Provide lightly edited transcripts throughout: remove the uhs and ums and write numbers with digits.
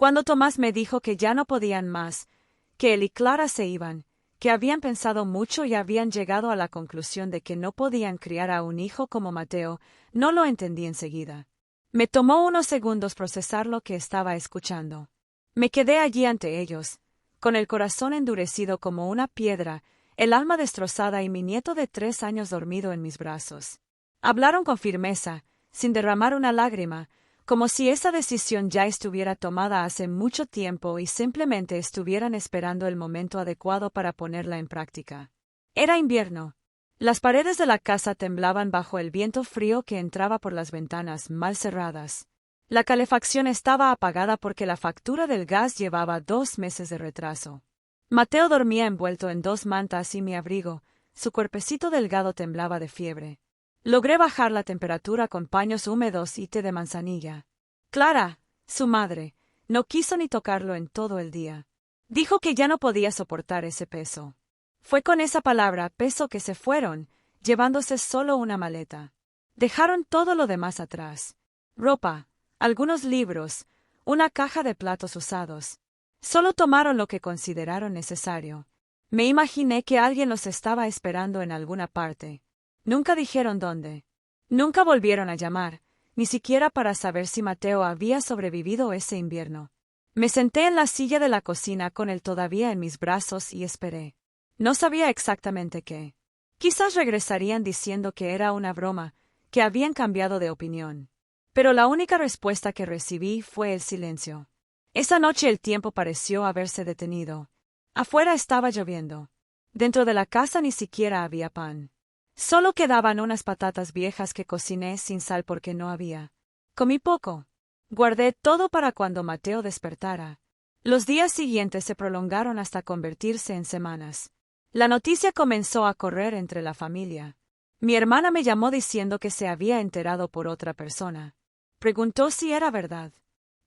Cuando Tomás me dijo que ya no podían más, que él y Clara se iban, que habían pensado mucho y habían llegado a la conclusión de que no podían criar a un hijo como Mateo, no lo entendí enseguida. Me tomó unos segundos procesar lo que estaba escuchando. Me quedé allí ante ellos, con el corazón endurecido como una piedra, el alma destrozada y mi nieto de 3 años dormido en mis brazos. Hablaron con firmeza, sin derramar una lágrima, como si esa decisión ya estuviera tomada hace mucho tiempo y simplemente estuvieran esperando el momento adecuado para ponerla en práctica. Era invierno. Las paredes de la casa temblaban bajo el viento frío que entraba por las ventanas mal cerradas. La calefacción estaba apagada porque la factura del gas llevaba 2 meses de retraso. Mateo dormía envuelto en 2 mantas y mi abrigo, su cuerpecito delgado temblaba de fiebre. Logré bajar la temperatura con paños húmedos y té de manzanilla. Clara, su madre, no quiso ni tocarlo en todo el día. Dijo que ya no podía soportar ese peso. Fue con esa palabra peso que se fueron, llevándose solo una maleta. Dejaron todo lo demás atrás. Ropa, algunos libros, una caja de platos usados. Solo tomaron lo que consideraron necesario. Me imaginé que alguien los estaba esperando en alguna parte. Nunca dijeron dónde. Nunca volvieron a llamar, ni siquiera para saber si Mateo había sobrevivido ese invierno. Me senté en la silla de la cocina con él todavía en mis brazos y esperé. No sabía exactamente qué. Quizás regresarían diciendo que era una broma, que habían cambiado de opinión. Pero la única respuesta que recibí fue el silencio. Esa noche el tiempo pareció haberse detenido. Afuera estaba lloviendo. Dentro de la casa ni siquiera había pan. Solo quedaban unas patatas viejas que cociné sin sal porque no había. Comí poco. Guardé todo para cuando Mateo despertara. Los días siguientes se prolongaron hasta convertirse en semanas. La noticia comenzó a correr entre la familia. Mi hermana me llamó diciendo que se había enterado por otra persona. Preguntó si era verdad.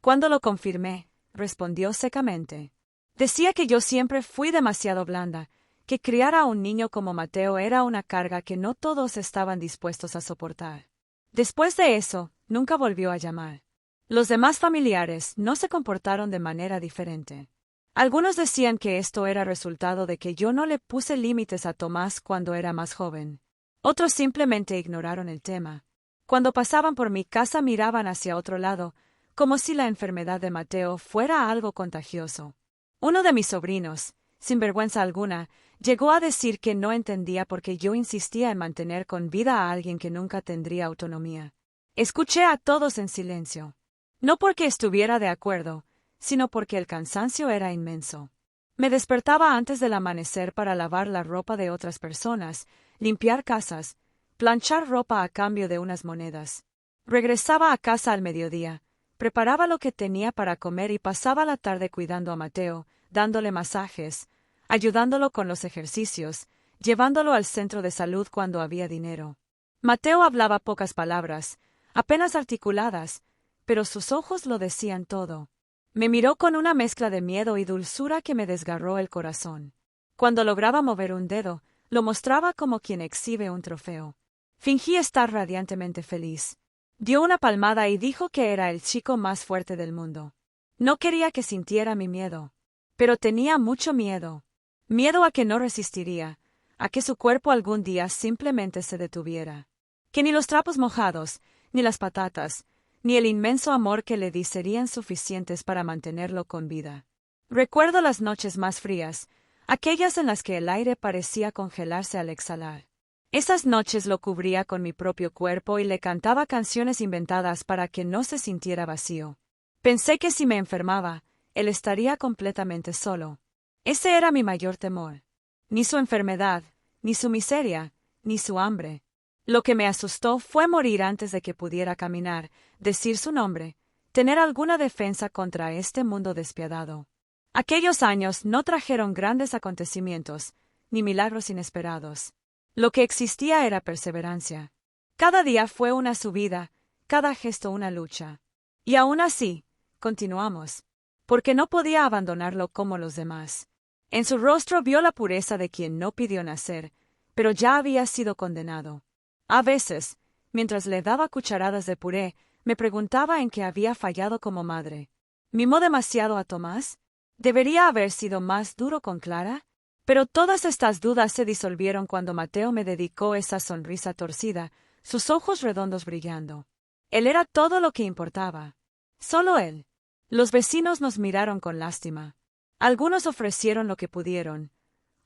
Cuando lo confirmé, respondió secamente. Decía que yo siempre fui demasiado blanda, que criar a un niño como Mateo era una carga que no todos estaban dispuestos a soportar. Después de eso, nunca volvió a llamar. Los demás familiares no se comportaron de manera diferente. Algunos decían que esto era resultado de que yo no le puse límites a Tomás cuando era más joven. Otros simplemente ignoraron el tema. Cuando pasaban por mi casa miraban hacia otro lado, como si la enfermedad de Mateo fuera algo contagioso. Uno de mis sobrinos, sin vergüenza alguna, llegó a decir que no entendía por qué yo insistía en mantener con vida a alguien que nunca tendría autonomía. Escuché a todos en silencio. No porque estuviera de acuerdo, sino porque el cansancio era inmenso. Me despertaba antes del amanecer para lavar la ropa de otras personas, limpiar casas, planchar ropa a cambio de unas monedas. Regresaba a casa al mediodía, preparaba lo que tenía para comer y pasaba la tarde cuidando a Mateo, dándole masajes, ayudándolo con los ejercicios, llevándolo al centro de salud cuando había dinero. Mateo hablaba pocas palabras, apenas articuladas, pero sus ojos lo decían todo. Me miró con una mezcla de miedo y dulzura que me desgarró el corazón. Cuando lograba mover un dedo, lo mostraba como quien exhibe un trofeo. Fingí estar radiantemente feliz. Dio una palmada y dijo que era el chico más fuerte del mundo. No quería que sintiera mi miedo. Pero tenía mucho miedo. Miedo a que no resistiría, a que su cuerpo algún día simplemente se detuviera. Que ni los trapos mojados, ni las patatas, ni el inmenso amor que le di serían suficientes para mantenerlo con vida. Recuerdo las noches más frías, aquellas en las que el aire parecía congelarse al exhalar. Esas noches lo cubría con mi propio cuerpo y le cantaba canciones inventadas para que no se sintiera vacío. Pensé que si me enfermaba, él estaría completamente solo. Ese era mi mayor temor. Ni su enfermedad, ni su miseria, ni su hambre. Lo que me asustó fue morir antes de que pudiera caminar, decir su nombre, tener alguna defensa contra este mundo despiadado. Aquellos años no trajeron grandes acontecimientos, ni milagros inesperados. Lo que existía era perseverancia. Cada día fue una subida, cada gesto una lucha. Y aún así, continuamos. Porque no podía abandonarlo como los demás. En su rostro vio la pureza de quien no pidió nacer, pero ya había sido condenado. A veces, mientras le daba cucharadas de puré, me preguntaba en qué había fallado como madre. ¿Mimó demasiado a Tomás? ¿Debería haber sido más duro con Clara? Pero todas estas dudas se disolvieron cuando Mateo me dedicó esa sonrisa torcida, sus ojos redondos brillando. Él era todo lo que importaba. Solo él. Los vecinos nos miraron con lástima. Algunos ofrecieron lo que pudieron.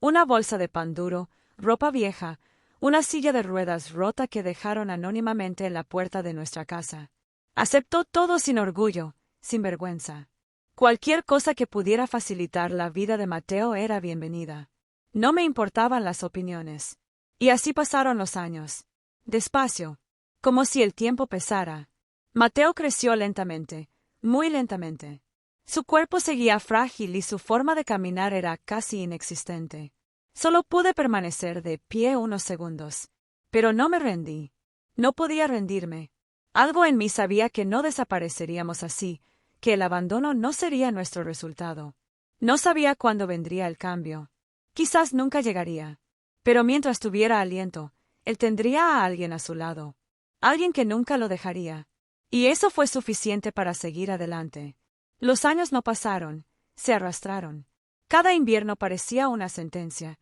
Una bolsa de pan duro, ropa vieja, una silla de ruedas rota que dejaron anónimamente en la puerta de nuestra casa. Aceptó todo sin orgullo, sin vergüenza. Cualquier cosa que pudiera facilitar la vida de Mateo era bienvenida. No me importaban las opiniones. Y así pasaron los años. Despacio. Como si el tiempo pesara. Mateo creció lentamente, muy lentamente. Su cuerpo seguía frágil y su forma de caminar era casi inexistente. Solo pude permanecer de pie unos segundos. Pero no me rendí. No podía rendirme. Algo en mí sabía que no desapareceríamos así, que el abandono no sería nuestro resultado. No sabía cuándo vendría el cambio. Quizás nunca llegaría. Pero mientras tuviera aliento, él tendría a alguien a su lado. Alguien que nunca lo dejaría. Y eso fue suficiente para seguir adelante. Los años no pasaron, se arrastraron. Cada invierno parecía una sentencia.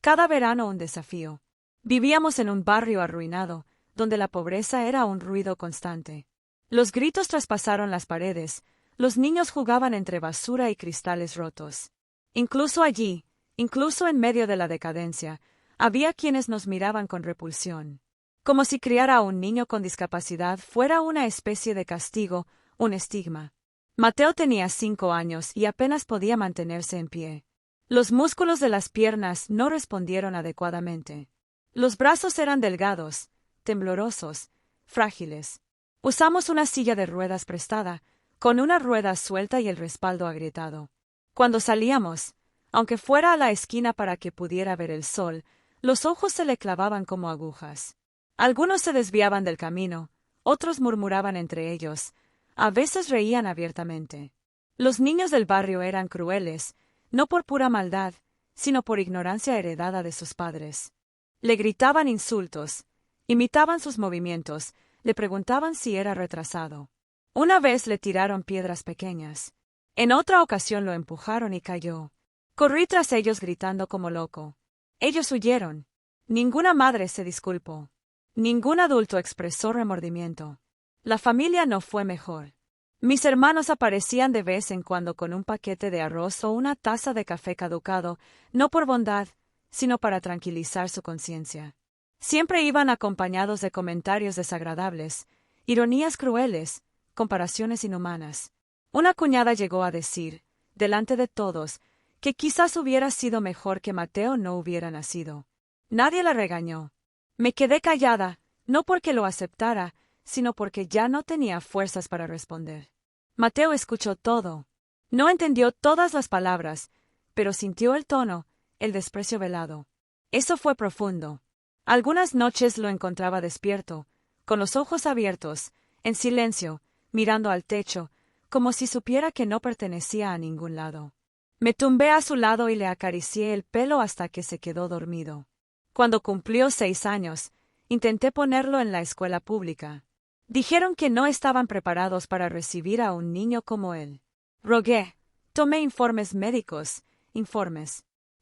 Cada verano un desafío. Vivíamos en un barrio arruinado, donde la pobreza era un ruido constante. Los gritos traspasaron las paredes, los niños jugaban entre basura y cristales rotos. Incluso allí, incluso en medio de la decadencia, había quienes nos miraban con repulsión. Como si criar a un niño con discapacidad fuera una especie de castigo, un estigma. Mateo tenía 5 años y apenas podía mantenerse en pie. Los músculos de las piernas no respondieron adecuadamente. Los brazos eran delgados, temblorosos, frágiles. Usamos una silla de ruedas prestada, con una rueda suelta y el respaldo agrietado. Cuando salíamos, aunque fuera a la esquina para que pudiera ver el sol, los ojos se le clavaban como agujas. Algunos se desviaban del camino, otros murmuraban entre ellos, a veces reían abiertamente. Los niños del barrio eran crueles, no por pura maldad, sino por ignorancia heredada de sus padres. Le gritaban insultos, imitaban sus movimientos, le preguntaban si era retrasado. Una vez le tiraron piedras pequeñas. En otra ocasión lo empujaron y cayó. Corrí tras ellos gritando como loco. Ellos huyeron. Ninguna madre se disculpó. Ningún adulto expresó remordimiento. La familia no fue mejor. Mis hermanos aparecían de vez en cuando con un paquete de arroz o una taza de café caducado, no por bondad, sino para tranquilizar su conciencia. Siempre iban acompañados de comentarios desagradables, ironías crueles, comparaciones inhumanas. Una cuñada llegó a decir, delante de todos, que quizás hubiera sido mejor que Mateo no hubiera nacido. Nadie la regañó. Me quedé callada, no porque lo aceptara, sino porque ya no tenía fuerzas para responder. Mateo escuchó todo. No entendió todas las palabras, pero sintió el tono, el desprecio velado. Eso fue profundo. Algunas noches lo encontraba despierto, con los ojos abiertos, en silencio, mirando al techo, como si supiera que no pertenecía a ningún lado. Me tumbé a su lado y le acaricié el pelo hasta que se quedó dormido. Cuando cumplió 6 años, intenté ponerlo en la escuela pública. Dijeron que no estaban preparados para recibir a un niño como él. Rogué, tomé informes médicos,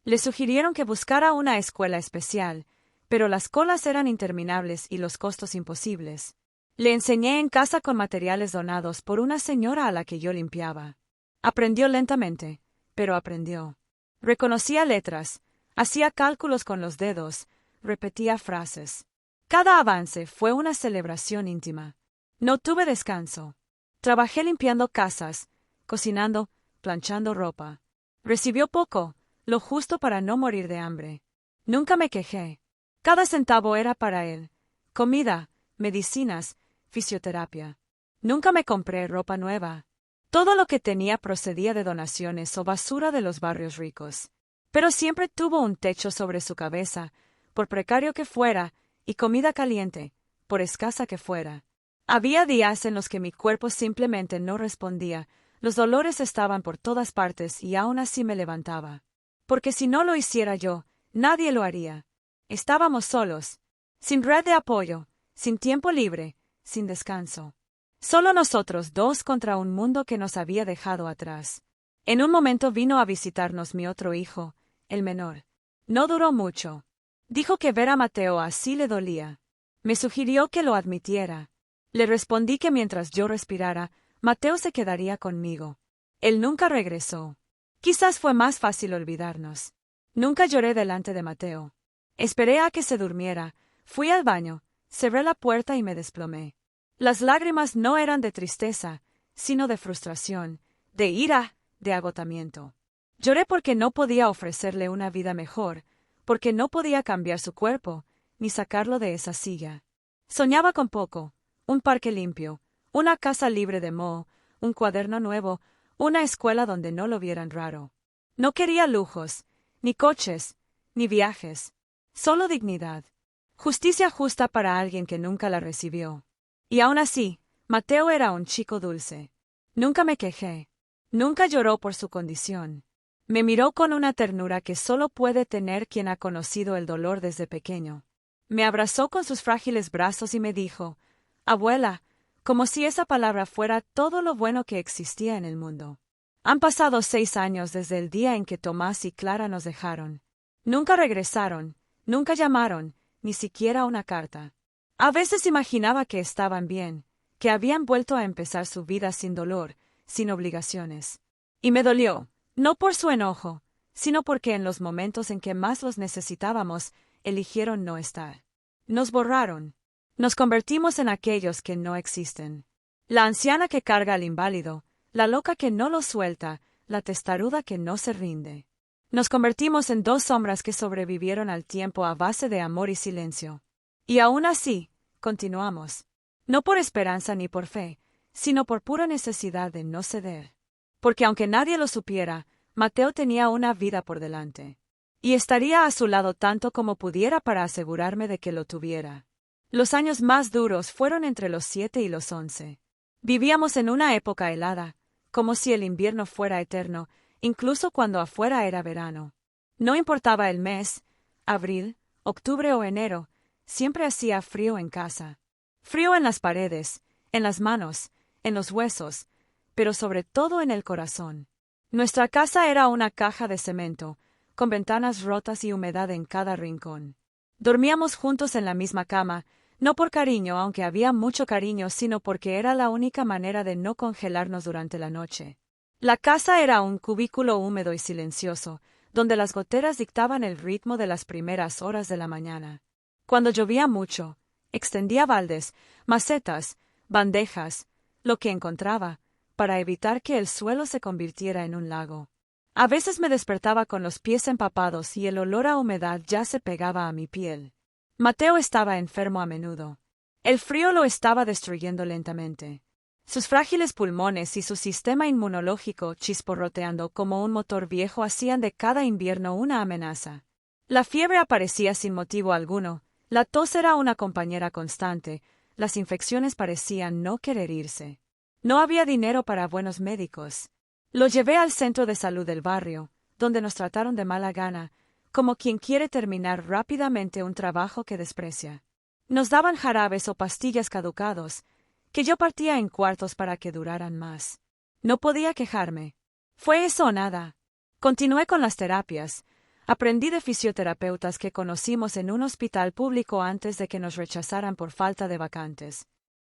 Le sugirieron que buscara una escuela especial, pero las colas eran interminables y los costos imposibles. Le enseñé en casa con materiales donados por una señora a la que yo limpiaba. Aprendió lentamente, pero aprendió. Reconocía letras, hacía cálculos con los dedos, repetía frases. Cada avance fue una celebración íntima. No tuve descanso. Trabajé limpiando casas, cocinando, planchando ropa. Recibió poco, lo justo para no morir de hambre. Nunca me quejé. Cada centavo era para él. Comida, medicinas, fisioterapia. Nunca me compré ropa nueva. Todo lo que tenía procedía de donaciones o basura de los barrios ricos. Pero siempre tuvo un techo sobre su cabeza, por precario que fuera, y comida caliente, por escasa que fuera. Había días en los que mi cuerpo simplemente no respondía, los dolores estaban por todas partes y aún así me levantaba. Porque si no lo hiciera yo, nadie lo haría. Estábamos solos, sin red de apoyo, sin tiempo libre, sin descanso. Solo nosotros dos contra un mundo que nos había dejado atrás. En un momento vino a visitarnos mi otro hijo, el menor. No duró mucho. Dijo que ver a Mateo así le dolía. Me sugirió que lo admitiera. Le respondí que mientras yo respirara, Mateo se quedaría conmigo. Él nunca regresó. Quizás fue más fácil olvidarnos. Nunca lloré delante de Mateo. Esperé a que se durmiera, fui al baño, cerré la puerta y me desplomé. Las lágrimas no eran de tristeza, sino de frustración, de ira, de agotamiento. Lloré porque no podía ofrecerle una vida mejor, porque no podía cambiar su cuerpo, ni sacarlo de esa silla. Soñaba con poco: un parque limpio, una casa libre de moho, un cuaderno nuevo, una escuela donde no lo vieran raro. No quería lujos, ni coches, ni viajes. Solo dignidad. Justicia justa para alguien que nunca la recibió. Y aún así, Mateo era un chico dulce. Nunca me quejé. Nunca lloró por su condición. Me miró con una ternura que solo puede tener quien ha conocido el dolor desde pequeño. Me abrazó con sus frágiles brazos y me dijo: «Abuela», como si esa palabra fuera todo lo bueno que existía en el mundo. Han pasado 6 años desde el día en que Tomás y Clara nos dejaron. Nunca regresaron, nunca llamaron, ni siquiera una carta. A veces imaginaba que estaban bien, que habían vuelto a empezar su vida sin dolor, sin obligaciones. Y me dolió, no por su enojo, sino porque en los momentos en que más los necesitábamos, eligieron no estar. Nos borraron. Nos convertimos en aquellos que no existen. La anciana que carga al inválido, la loca que no lo suelta, la testaruda que no se rinde. Nos convertimos en 2 sombras que sobrevivieron al tiempo a base de amor y silencio. Y aún así, continuamos. No por esperanza ni por fe, sino por pura necesidad de no ceder. Porque aunque nadie lo supiera, Mateo tenía una vida por delante. Y estaría a su lado tanto como pudiera para asegurarme de que lo tuviera. Los años más duros fueron entre los 7 y los 11. Vivíamos en una época helada, como si el invierno fuera eterno, incluso cuando afuera era verano. No importaba el mes, abril, octubre o enero, siempre hacía frío en casa. Frío en las paredes, en las manos, en los huesos, pero sobre todo en el corazón. Nuestra casa era una caja de cemento, con ventanas rotas y humedad en cada rincón. Dormíamos juntos en la misma cama, no por cariño, aunque había mucho cariño, sino porque era la única manera de no congelarnos durante la noche. La casa era un cubículo húmedo y silencioso, donde las goteras dictaban el ritmo de las primeras horas de la mañana. Cuando llovía mucho, extendía baldes, macetas, bandejas, lo que encontraba, para evitar que el suelo se convirtiera en un lago. A veces me despertaba con los pies empapados y el olor a humedad ya se pegaba a mi piel. Mateo estaba enfermo a menudo. El frío lo estaba destruyendo lentamente. Sus frágiles pulmones y su sistema inmunológico chisporroteando como un motor viejo hacían de cada invierno una amenaza. La fiebre aparecía sin motivo alguno, la tos era una compañera constante, las infecciones parecían no querer irse. No había dinero para buenos médicos. Lo llevé al centro de salud del barrio, donde nos trataron de mala gana, como quien quiere terminar rápidamente un trabajo que desprecia. Nos daban jarabes o pastillas caducados, que yo partía en cuartos para que duraran más. No podía quejarme. Fue eso o nada. Continué con las terapias. Aprendí de fisioterapeutas que conocimos en un hospital público antes de que nos rechazaran por falta de vacantes.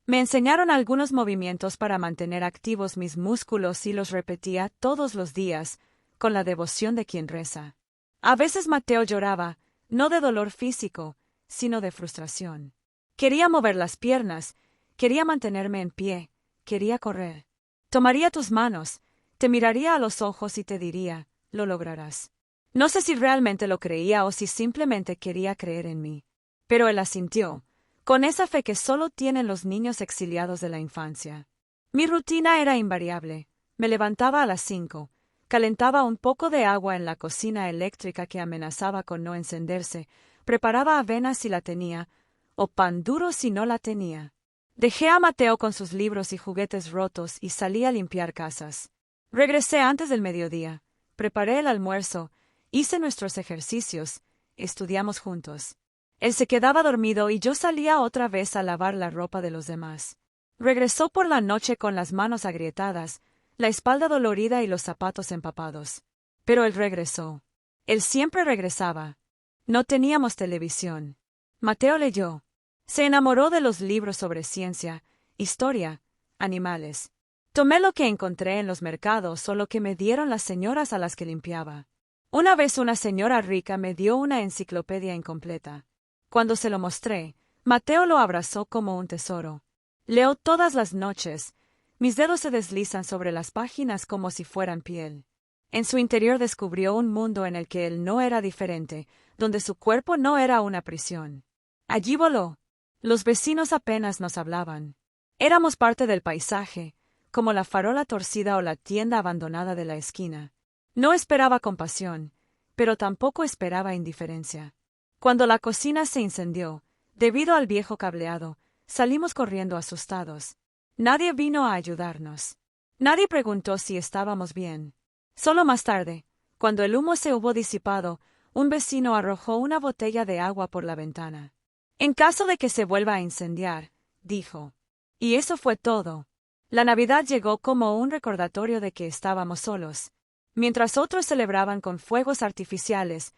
Me enseñaron algunos movimientos para mantener activos mis músculos y los repetía todos los días, con la devoción de quien reza. A veces Mateo lloraba, no de dolor físico, sino de frustración. Quería mover las piernas, quería mantenerme en pie, quería correr. Tomaría tus manos, te miraría a los ojos y te diría: lo lograrás. No sé si realmente lo creía o si simplemente quería creer en mí. Pero él asintió, con esa fe que solo tienen los niños exiliados de la infancia. Mi rutina era invariable. Me levantaba a las 5, calentaba un poco de agua en la cocina eléctrica que amenazaba con no encenderse, preparaba avena si la tenía, o pan duro si no la tenía. Dejé a Mateo con sus libros y juguetes rotos y salí a limpiar casas. Regresé antes del mediodía, preparé el almuerzo, hice nuestros ejercicios, estudiamos juntos. Él se quedaba dormido y yo salía otra vez a lavar la ropa de los demás. Regresó por la noche con las manos agrietadas, la espalda dolorida y los zapatos empapados. Pero él regresó. Él siempre regresaba. No teníamos televisión. Mateo leyó. Se enamoró de los libros sobre ciencia, historia, animales. Tomé lo que encontré en los mercados o lo que me dieron las señoras a las que limpiaba. Una vez una señora rica me dio una enciclopedia incompleta. Cuando se lo mostré, Mateo lo abrazó como un tesoro. Leo todas las noches. Mis dedos se deslizan sobre las páginas como si fueran piel. En su interior descubrió un mundo en el que él no era diferente, donde su cuerpo no era una prisión. Allí voló. Los vecinos apenas nos hablaban. Éramos parte del paisaje, como la farola torcida o la tienda abandonada de la esquina. No esperaba compasión, pero tampoco esperaba indiferencia. Cuando la cocina se incendió, debido al viejo cableado, salimos corriendo asustados. Nadie vino a ayudarnos. Nadie preguntó si estábamos bien. Solo más tarde, cuando el humo se hubo disipado, un vecino arrojó una botella de agua por la ventana. En caso de que se vuelva a incendiar, dijo. Y eso fue todo. La Navidad llegó como un recordatorio de que estábamos solos. Mientras otros celebraban con fuegos artificiales,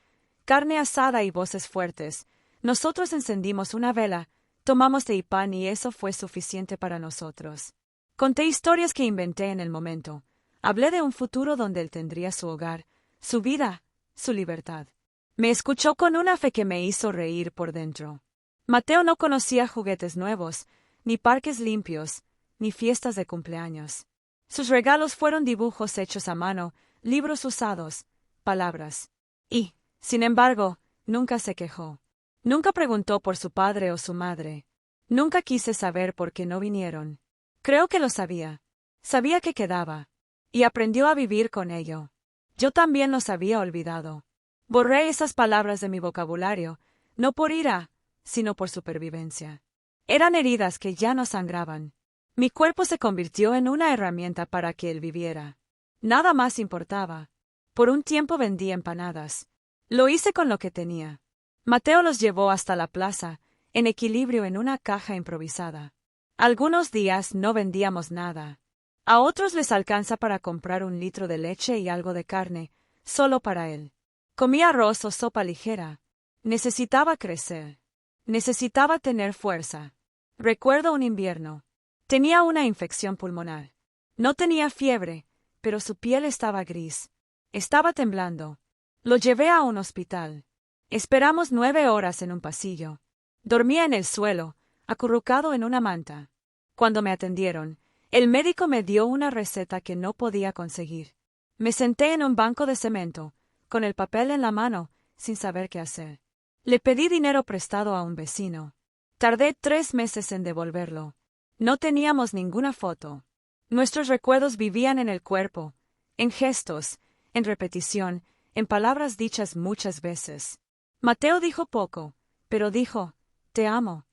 carne asada y voces fuertes, nosotros encendimos una vela, tomamos té y pan y eso fue suficiente para nosotros. Conté historias que inventé en el momento. Hablé de un futuro donde él tendría su hogar, su vida, su libertad. Me escuchó con una fe que me hizo reír por dentro. Mateo no conocía juguetes nuevos, ni parques limpios, ni fiestas de cumpleaños. Sus regalos fueron dibujos hechos a mano, libros usados, palabras. Y, sin embargo, nunca se quejó. Nunca preguntó por su padre o su madre. Nunca quise saber por qué no vinieron. Creo que lo sabía. Sabía que quedaba. Y aprendió a vivir con ello. Yo también los había olvidado. Borré esas palabras de mi vocabulario, no por ira, sino por supervivencia. Eran heridas que ya no sangraban. Mi cuerpo se convirtió en una herramienta para que él viviera. Nada más importaba. Por un tiempo vendí empanadas. Lo hice con lo que tenía. Mateo los llevó hasta la plaza, en equilibrio en una caja improvisada. Algunos días no vendíamos nada. A otros les alcanza para comprar 1 litro de leche y algo de carne, solo para él. Comía arroz o sopa ligera. Necesitaba crecer. Necesitaba tener fuerza. Recuerdo un invierno. Tenía una infección pulmonar. No tenía fiebre, pero su piel estaba gris. Estaba temblando. Lo llevé a un hospital. Esperamos 9 horas en un pasillo. Dormía en el suelo, acurrucado en una manta. Cuando me atendieron, el médico me dio una receta que no podía conseguir. Me senté en un banco de cemento, con el papel en la mano, sin saber qué hacer. Le pedí dinero prestado a un vecino. Tardé 3 meses en devolverlo. No teníamos ninguna foto. Nuestros recuerdos vivían en el cuerpo, en gestos, en repetición, en palabras dichas muchas veces. Mateo dijo poco, pero dijo, «Te amo».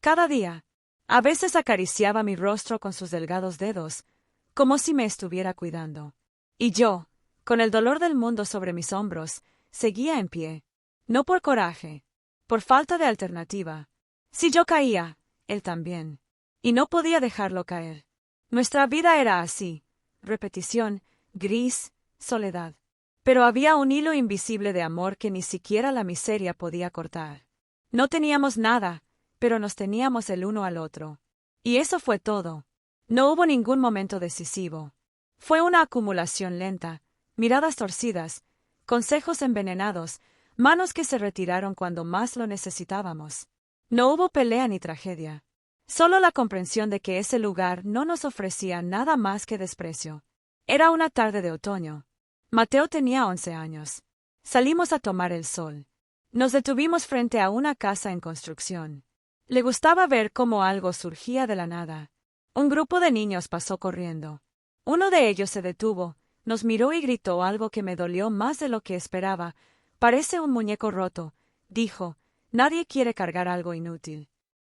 Cada día. A veces acariciaba mi rostro con sus delgados dedos, como si me estuviera cuidando. Y yo, con el dolor del mundo sobre mis hombros, seguía en pie. No por coraje, por falta de alternativa. Si yo caía, él también. Y no podía dejarlo caer. Nuestra vida era así, repetición, gris, soledad. Pero había un hilo invisible de amor que ni siquiera la miseria podía cortar. No teníamos nada, pero nos teníamos el uno al otro. Y eso fue todo. No hubo ningún momento decisivo. Fue una acumulación lenta, miradas torcidas, consejos envenenados, manos que se retiraron cuando más lo necesitábamos. No hubo pelea ni tragedia. Solo la comprensión de que ese lugar no nos ofrecía nada más que desprecio. Era una tarde de otoño. Mateo tenía 11 años. Salimos a tomar el sol. Nos detuvimos frente a una casa en construcción. Le gustaba ver cómo algo surgía de la nada. Un grupo de niños pasó corriendo. Uno de ellos se detuvo, nos miró y gritó algo que me dolió más de lo que esperaba. «Parece un muñeco roto», dijo. «Nadie quiere cargar algo inútil».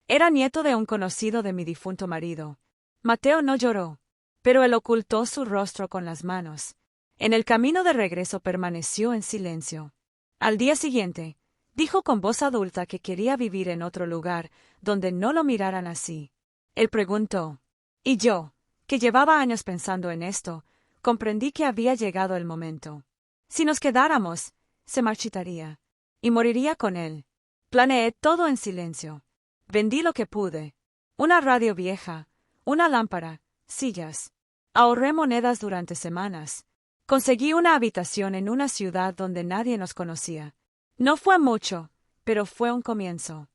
Era nieto de un conocido de mi difunto marido. Mateo no lloró, pero él ocultó su rostro con las manos. En el camino de regreso permaneció en silencio. Al día siguiente, dijo con voz adulta que quería vivir en otro lugar, donde no lo miraran así. Él preguntó. Y yo, que llevaba años pensando en esto, comprendí que había llegado el momento. Si nos quedáramos, se marchitaría. Y moriría con él. Planeé todo en silencio. Vendí lo que pude. Una radio vieja, una lámpara, sillas. Ahorré monedas durante semanas. Conseguí una habitación en una ciudad donde nadie nos conocía. No fue mucho, pero fue un comienzo.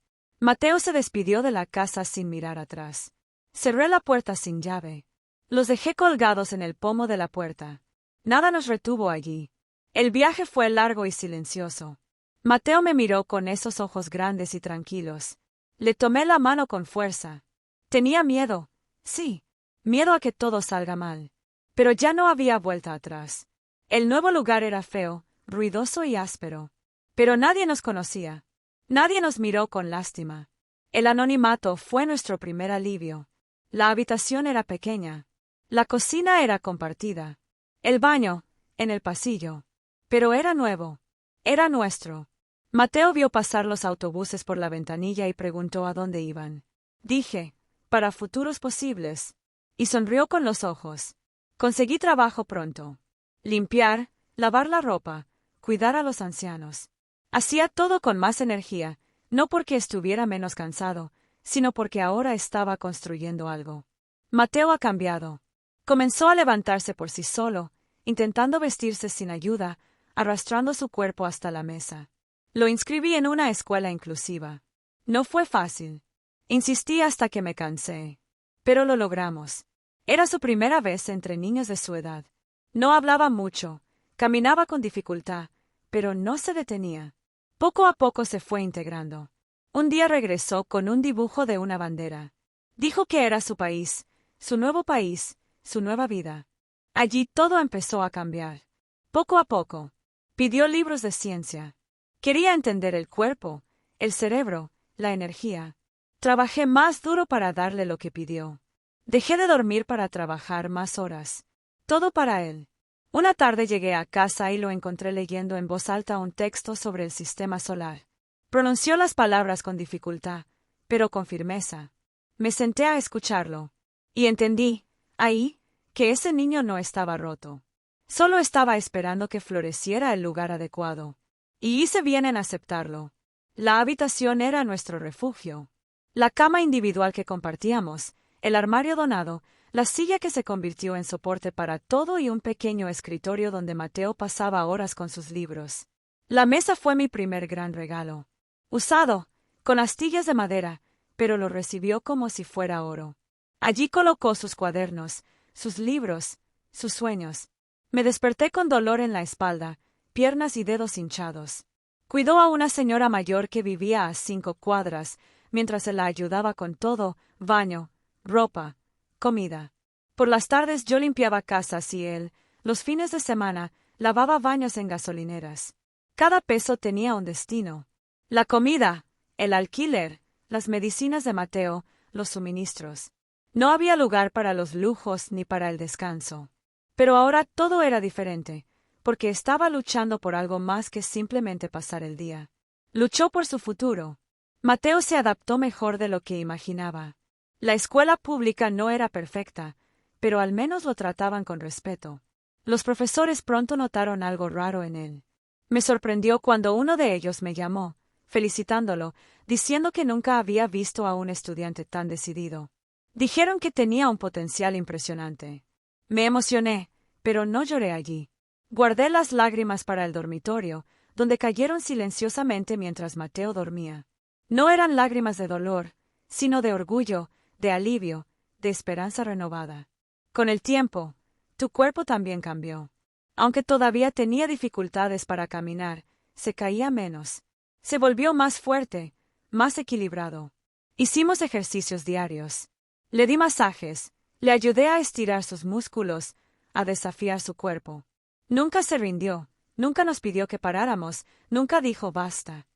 Mateo se despidió de la casa sin mirar atrás. Cerré la puerta sin llave. Los dejé colgados en el pomo de la puerta. Nada nos retuvo allí. El viaje fue largo y silencioso. Mateo me miró con esos ojos grandes y tranquilos. Le tomé la mano con fuerza. Tenía miedo, sí, miedo a que todo salga mal. Pero ya no había vuelta atrás. El nuevo lugar era feo, ruidoso y áspero. Pero nadie nos conocía. Nadie nos miró con lástima. El anonimato fue nuestro primer alivio. La habitación era pequeña. La cocina era compartida. El baño, en el pasillo. Pero era nuevo. Era nuestro. Mateo vio pasar los autobuses por la ventanilla y preguntó a dónde iban. Dije, para futuros posibles. Y sonrió con los ojos. Conseguí trabajo pronto. Limpiar, lavar la ropa, cuidar a los ancianos. Hacía todo con más energía, no porque estuviera menos cansado, sino porque ahora estaba construyendo algo. Mateo ha cambiado. Comenzó a levantarse por sí solo, intentando vestirse sin ayuda, arrastrando su cuerpo hasta la mesa. Lo inscribí en una escuela inclusiva. No fue fácil. Insistí hasta que me cansé. Pero lo logramos. Era su primera vez entre niños de su edad. No hablaba mucho, caminaba con dificultad, pero no se detenía. Poco a poco se fue integrando. Un día regresó con un dibujo de una bandera. Dijo que era su país, su nuevo país, su nueva vida. Allí todo empezó a cambiar. Poco a poco. Pidió libros de ciencia. Quería entender el cuerpo, el cerebro, la energía. Trabajé más duro para darle lo que pidió. Dejé de dormir para trabajar más horas. Todo para él. Una tarde llegué a casa y lo encontré leyendo en voz alta un texto sobre el sistema solar. Pronunció las palabras con dificultad, pero con firmeza. Me senté a escucharlo. Y entendí, ahí, que ese niño no estaba roto. Solo estaba esperando que floreciera el lugar adecuado. Y hice bien en aceptarlo. La habitación era nuestro refugio. La cama individual que compartíamos, el armario donado, la silla que se convirtió en soporte para todo y un pequeño escritorio donde Mateo pasaba horas con sus libros. La mesa fue mi primer gran regalo. Usado, con astillas de madera, pero lo recibió como si fuera oro. Allí colocó sus cuadernos, sus libros, sus sueños. Me desperté con dolor en la espalda, piernas y dedos hinchados. Cuidó a una señora mayor que vivía a 5 cuadras, mientras se la ayudaba con todo, baño, ropa, comida. Por las tardes yo limpiaba casas y él, los fines de semana, lavaba baños en gasolineras. Cada peso tenía un destino. La comida, el alquiler, las medicinas de Mateo, los suministros. No había lugar para los lujos ni para el descanso. Pero ahora todo era diferente, porque estaba luchando por algo más que simplemente pasar el día. Luchó por su futuro. Mateo se adaptó mejor de lo que imaginaba. La escuela pública no era perfecta, pero al menos lo trataban con respeto. Los profesores pronto notaron algo raro en él. Me sorprendió cuando uno de ellos me llamó, felicitándolo, diciendo que nunca había visto a un estudiante tan decidido. Dijeron que tenía un potencial impresionante. Me emocioné, pero no lloré allí. Guardé las lágrimas para el dormitorio, donde cayeron silenciosamente mientras Mateo dormía. No eran lágrimas de dolor, sino de orgullo, de alivio, de esperanza renovada. Con el tiempo, tu cuerpo también cambió. Aunque todavía tenía dificultades para caminar, se caía menos. Se volvió más fuerte, más equilibrado. Hicimos ejercicios diarios. Le di masajes, le ayudé a estirar sus músculos, a desafiar su cuerpo. Nunca se rindió, nunca nos pidió que paráramos, nunca dijo basta.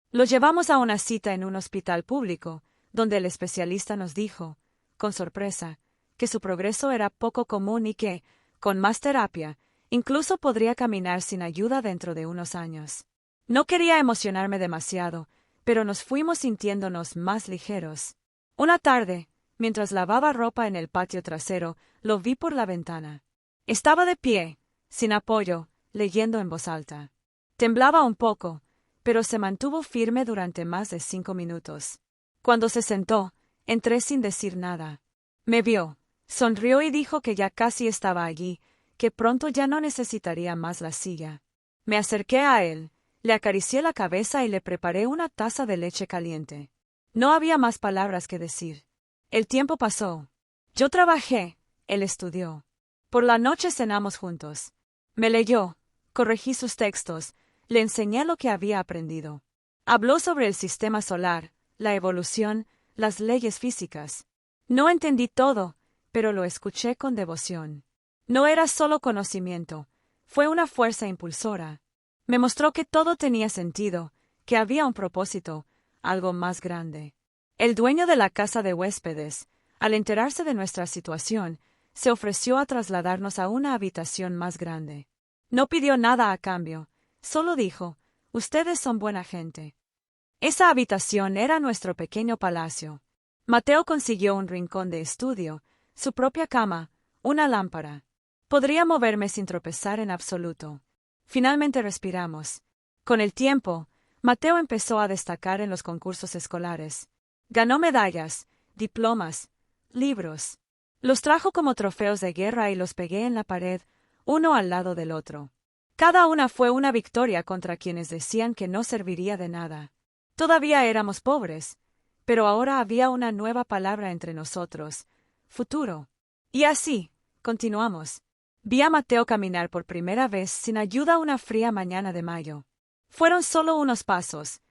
Lo llevamos a una cita en un hospital público, donde el especialista nos dijo, con sorpresa, que su progreso era poco común y que, con más terapia, incluso podría caminar sin ayuda dentro de unos años. No quería emocionarme demasiado, pero nos fuimos sintiéndonos más ligeros. Una tarde, mientras lavaba ropa en el patio trasero, lo vi por la ventana. Estaba de pie, sin apoyo, leyendo en voz alta. Temblaba un poco, pero se mantuvo firme durante más de 5 minutos. Cuando se sentó, entré sin decir nada. Me vio, sonrió y dijo que ya casi estaba allí, que pronto ya no necesitaría más la silla. Me acerqué a él, le acaricié la cabeza y le preparé una taza de leche caliente. No había más palabras que decir. El tiempo pasó. Yo trabajé, él estudió. Por la noche cenamos juntos. Me leyó, corregí sus textos, le enseñé lo que había aprendido. Habló sobre el sistema solar, la evolución, las leyes físicas. No entendí todo, pero lo escuché con devoción. No era solo conocimiento, fue una fuerza impulsora. Me mostró que todo tenía sentido, que había un propósito, algo más grande. El dueño de la casa de huéspedes, al enterarse de nuestra situación, se ofreció a trasladarnos a una habitación más grande. No pidió nada a cambio, solo dijo, «Ustedes son buena gente». Esa habitación era nuestro pequeño palacio. Mateo consiguió un rincón de estudio, su propia cama, una lámpara. Podría moverme sin tropezar en absoluto. Finalmente respiramos. Con el tiempo, Mateo empezó a destacar en los concursos escolares. Ganó medallas, diplomas, libros. Los trajo como trofeos de guerra y los pegué en la pared, uno al lado del otro. Cada una fue una victoria contra quienes decían que no serviría de nada. Todavía éramos pobres, pero ahora había una nueva palabra entre nosotros, futuro. Y así, continuamos. Vi a Mateo caminar por primera vez sin ayuda una fría mañana de mayo. Fueron solo unos pasos,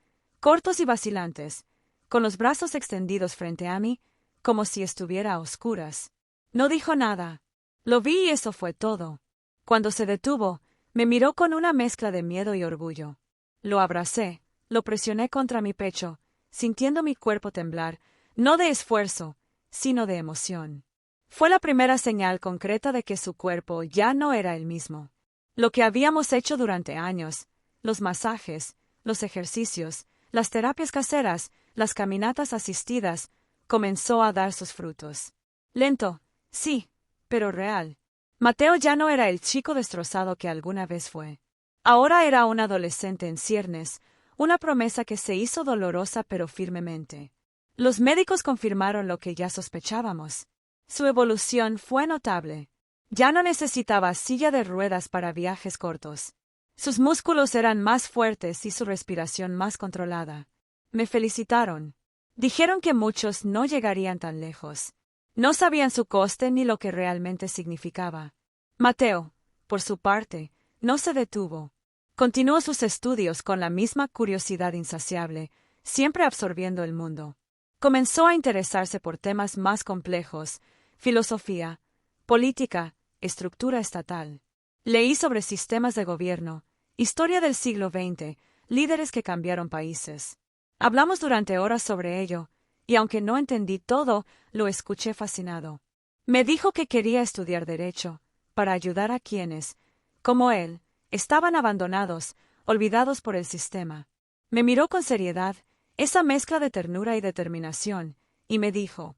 cortos y vacilantes, con los brazos extendidos frente a mí, como si estuviera a oscuras. No dijo nada. Lo vi y eso fue todo. Cuando se detuvo, me miró con una mezcla de miedo y orgullo. Lo abracé, lo presioné contra mi pecho, sintiendo mi cuerpo temblar, no de esfuerzo, sino de emoción. Fue la primera señal concreta de que su cuerpo ya no era el mismo. Lo que habíamos hecho durante años, los masajes, los ejercicios, las terapias caseras, las caminatas asistidas, comenzó a dar sus frutos. Lento, sí, pero real. Mateo ya no era el chico destrozado que alguna vez fue. Ahora era un adolescente en ciernes, una promesa que se hizo dolorosa pero firmemente. Los médicos confirmaron lo que ya sospechábamos. Su evolución fue notable. Ya no necesitaba silla de ruedas para viajes cortos. Sus músculos eran más fuertes y su respiración más controlada. Me felicitaron. Dijeron que muchos no llegarían tan lejos. No sabían su coste ni lo que realmente significaba. Mateo, por su parte, no se detuvo. Continuó sus estudios con la misma curiosidad insaciable, siempre absorbiendo el mundo. Comenzó a interesarse por temas más complejos, filosofía, política, estructura estatal. Leí sobre sistemas de gobierno, historia del siglo XX, líderes que cambiaron países. Hablamos durante horas sobre ello, y aunque no entendí todo, lo escuché fascinado. Me dijo que quería estudiar Derecho, para ayudar a quienes, como él, estaban abandonados, olvidados por el sistema. Me miró con seriedad, esa mezcla de ternura y determinación, y me dijo,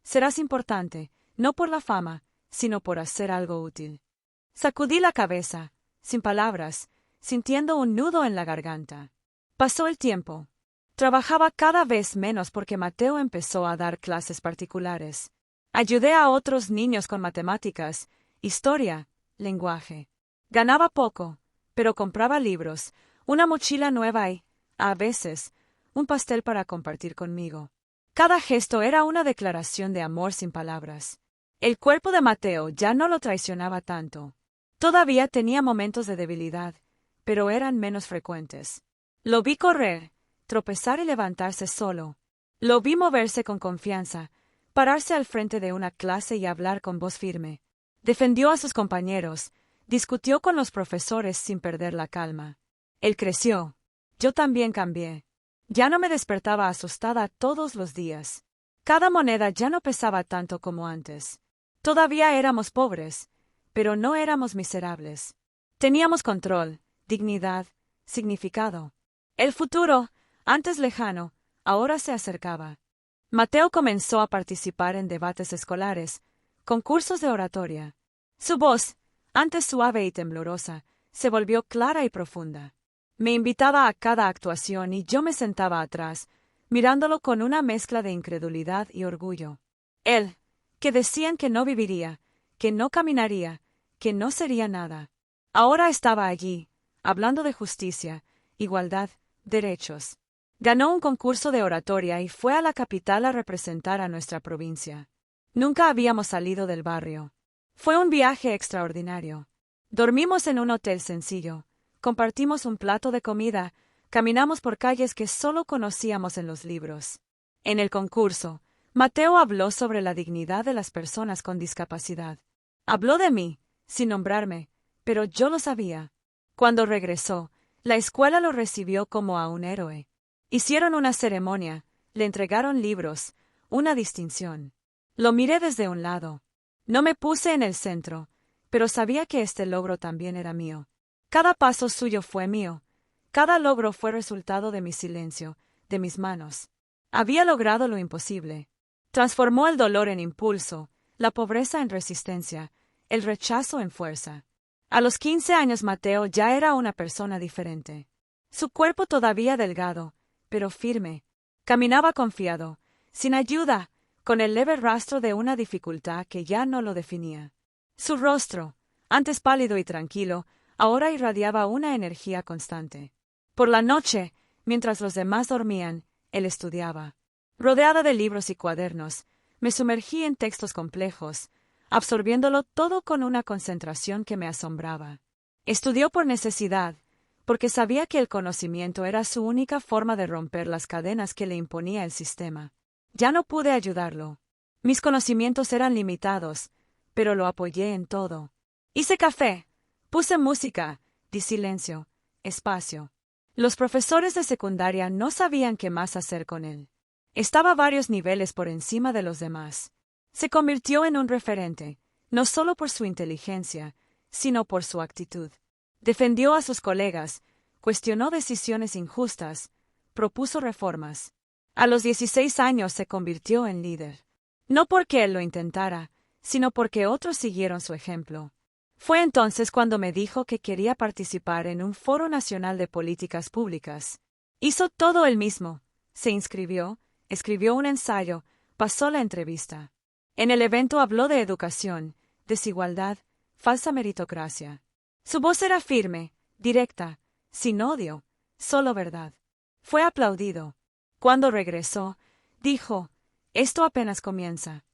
«Serás importante, no por la fama, sino por hacer algo útil». Sacudí la cabeza, sin palabras, sintiendo un nudo en la garganta. Pasó el tiempo. Trabajaba cada vez menos porque Mateo empezó a dar clases particulares. Ayudé a otros niños con matemáticas, historia, lenguaje. Ganaba poco, pero compraba libros, una mochila nueva y, a veces, un pastel para compartir conmigo. Cada gesto era una declaración de amor sin palabras. El cuerpo de Mateo ya no lo traicionaba tanto. Todavía tenía momentos de debilidad, pero eran menos frecuentes. Lo vi correr, tropezar y levantarse solo. Lo vi moverse con confianza, pararse al frente de una clase y hablar con voz firme. Defendió a sus compañeros, discutió con los profesores sin perder la calma. Él creció. Yo también cambié. Ya no me despertaba asustada todos los días. Cada moneda ya no pesaba tanto como antes. Todavía éramos pobres, pero no éramos miserables. Teníamos control, dignidad, significado. El futuro, antes lejano, ahora se acercaba. Mateo comenzó a participar en debates escolares, concursos de oratoria. Su voz, antes suave y temblorosa, se volvió clara y profunda. Me invitaba a cada actuación y yo me sentaba atrás, mirándolo con una mezcla de incredulidad y orgullo. Él, que decían que no viviría, que no caminaría, que no sería nada. Ahora estaba allí, hablando de justicia, igualdad, derechos. Ganó un concurso de oratoria y fue a la capital a representar a nuestra provincia. Nunca habíamos salido del barrio. Fue un viaje extraordinario. Dormimos en un hotel sencillo, compartimos un plato de comida, caminamos por calles que solo conocíamos en los libros. En el concurso, Mateo habló sobre la dignidad de las personas con discapacidad. Habló de mí, sin nombrarme, pero yo lo sabía. Cuando regresó, la escuela lo recibió como a un héroe. Hicieron una ceremonia, le entregaron libros, una distinción. Lo miré desde un lado. No me puse en el centro, pero sabía que este logro también era mío. Cada paso suyo fue mío. Cada logro fue resultado de mi silencio, de mis manos. Había logrado lo imposible. Transformó el dolor en impulso, la pobreza en resistencia, el rechazo en fuerza. A los 15 años Mateo ya era una persona diferente. Su cuerpo todavía delgado, pero firme. Caminaba confiado, sin ayuda, con el leve rastro de una dificultad que ya no lo definía. Su rostro, antes pálido y tranquilo, ahora irradiaba una energía constante. Por la noche, mientras los demás dormían, él estudiaba. Rodeada de libros y cuadernos, me sumergí en textos complejos, absorbiéndolo todo con una concentración que me asombraba. Estudió por necesidad, porque sabía que el conocimiento era su única forma de romper las cadenas que le imponía el sistema. Ya no pude ayudarlo. Mis conocimientos eran limitados, pero lo apoyé en todo. Hice café, puse música, di silencio, espacio. Los profesores de secundaria no sabían qué más hacer con él. Estaba varios niveles por encima de los demás. Se convirtió en un referente, no solo por su inteligencia, sino por su actitud. Defendió a sus colegas, cuestionó decisiones injustas, propuso reformas. A los 16 años se convirtió en líder. No porque él lo intentara, sino porque otros siguieron su ejemplo. Fue entonces cuando me dijo que quería participar en un foro nacional de políticas públicas. Hizo todo él mismo. Se inscribió, escribió un ensayo, pasó la entrevista. En el evento habló de educación, desigualdad, falsa meritocracia. Su voz era firme, directa, sin odio, solo verdad. Fue aplaudido. Cuando regresó, dijo, «Esto apenas comienza».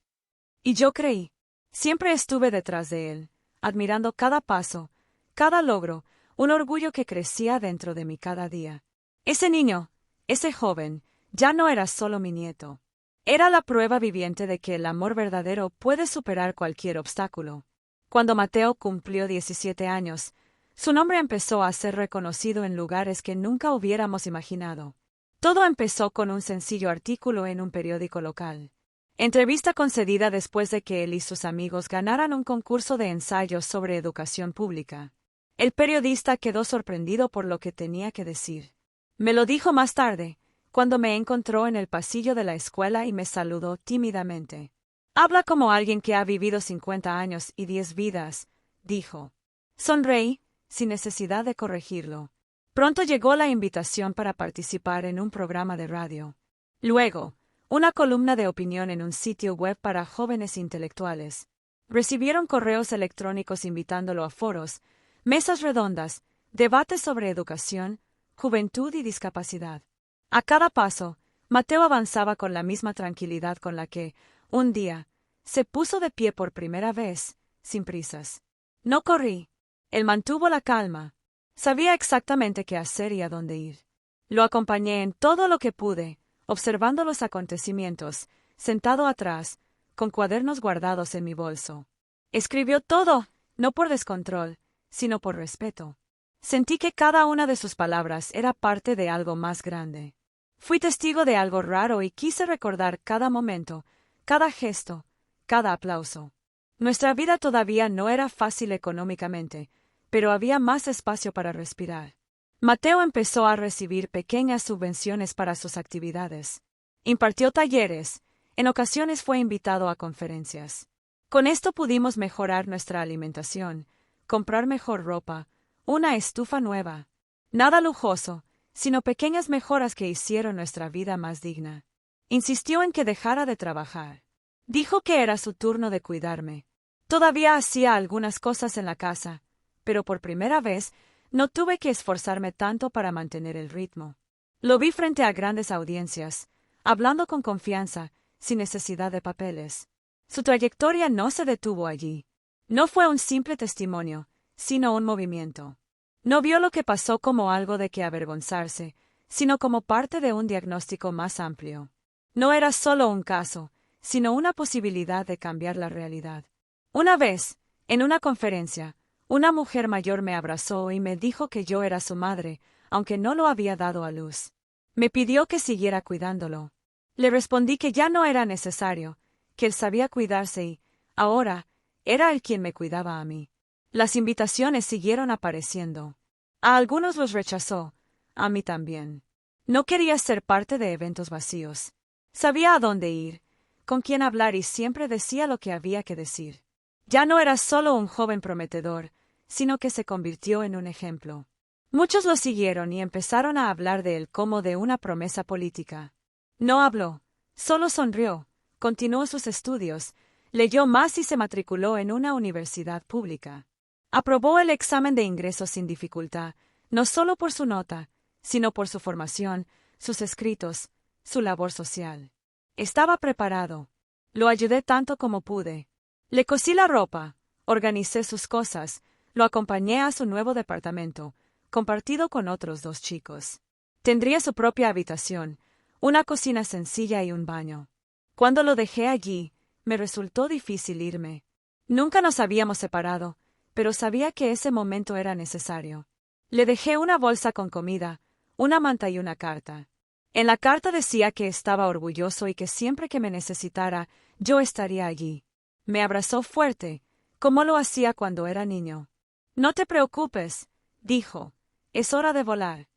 Y yo creí. Siempre estuve detrás de él, admirando cada paso, cada logro, un orgullo que crecía dentro de mí cada día. Ese niño, ese joven, ya no era solo mi nieto. Era la prueba viviente de que el amor verdadero puede superar cualquier obstáculo. Cuando Mateo cumplió 17 años, su nombre empezó a ser reconocido en lugares que nunca hubiéramos imaginado. Todo empezó con un sencillo artículo en un periódico local. Entrevista concedida después de que él y sus amigos ganaran un concurso de ensayos sobre educación pública. El periodista quedó sorprendido por lo que tenía que decir. Me lo dijo más tarde, cuando me encontró en el pasillo de la escuela y me saludó tímidamente. «Habla como alguien que ha vivido 50 años y 10 vidas», dijo. Sonreí, sin necesidad de corregirlo. Pronto llegó la invitación para participar en un programa de radio. Luego, una columna de opinión en un sitio web para jóvenes intelectuales. Recibieron correos electrónicos invitándolo a foros, mesas redondas, debates sobre educación, juventud y discapacidad. A cada paso, Mateo avanzaba con la misma tranquilidad con la que, un día, se puso de pie por primera vez, sin prisas. No corrí. Él mantuvo la calma. Sabía exactamente qué hacer y a dónde ir. Lo acompañé en todo lo que pude, observando los acontecimientos, sentado atrás, con cuadernos guardados en mi bolso. Escribió todo, no por descontrol, sino por respeto. Sentí que cada una de sus palabras era parte de algo más grande. Fui testigo de algo raro y quise recordar cada momento, cada gesto, cada aplauso. Nuestra vida todavía no era fácil económicamente, pero había más espacio para respirar. Mateo empezó a recibir pequeñas subvenciones para sus actividades. Impartió talleres, En ocasiones fue invitado a conferencias. Con esto pudimos mejorar nuestra alimentación, comprar mejor ropa, una estufa nueva. Nada lujoso, sino pequeñas mejoras que hicieron nuestra vida más digna. Insistió en que dejara de trabajar. Dijo que era su turno de cuidarme. Todavía hacía algunas cosas en la casa, pero por primera vez no tuve que esforzarme tanto para mantener el ritmo. Lo vi frente a grandes audiencias, hablando con confianza, sin necesidad de papeles. Su trayectoria no se detuvo allí. No fue un simple testimonio, sino un movimiento. No vio lo que pasó como algo de que avergonzarse, sino como parte de un diagnóstico más amplio. No era solo un caso, sino una posibilidad de cambiar la realidad. Una vez, en una conferencia, una mujer mayor me abrazó y me dijo que yo era su madre, aunque no lo había dado a luz. Me pidió que siguiera cuidándolo. Le respondí que ya no era necesario, que él sabía cuidarse y, ahora, era él quien me cuidaba a mí. Las invitaciones siguieron apareciendo. A algunos los rechazó, a mí también. No quería ser parte de eventos vacíos. Sabía a dónde ir, con quién hablar y siempre decía lo que había que decir. Ya no era solo un joven prometedor, sino que se convirtió en un ejemplo. Muchos lo siguieron y empezaron a hablar de él como de una promesa política. No habló, solo sonrió, continuó sus estudios, leyó más y se matriculó en una universidad pública. Aprobó el examen de ingreso sin dificultad, no solo por su nota, sino por su formación, sus escritos, su labor social. Estaba preparado. Lo ayudé tanto como pude. Le cosí la ropa, organicé sus cosas, lo acompañé a su nuevo departamento, compartido con otros 2 chicos. Tendría su propia habitación, una cocina sencilla y un baño. Cuando lo dejé allí, me resultó difícil irme. Nunca nos habíamos separado, pero sabía que ese momento era necesario. Le dejé una bolsa con comida, una manta y una carta. En la carta decía que estaba orgulloso y que siempre que me necesitara, yo estaría allí. Me abrazó fuerte, como lo hacía cuando era niño. No te preocupes, dijo, es hora de volar.